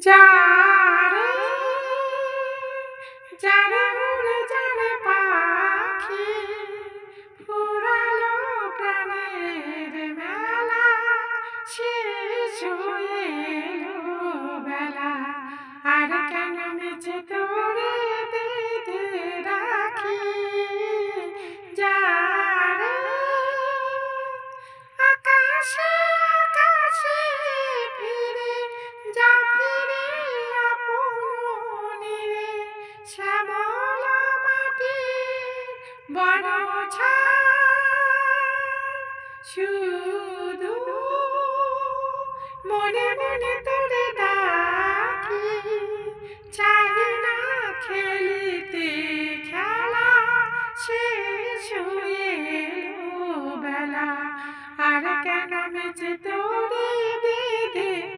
যারে যারে উড়ে যারে পাখি ফুরালো প্রাণের মেলা শেষ হয়ে এলো বেলা আর কেন মেছে তোরে বেঁধে রাখি যারে আকাশে আকাশে ফিরে যা ফিরে আপনি রে শ্যামল মাটির বনছা শুধু মনে মনে তোরে ডাকি চাই না খেলিতে খেলা শেষ হয়ে এলো বেলা আর কেন মেছে তোরে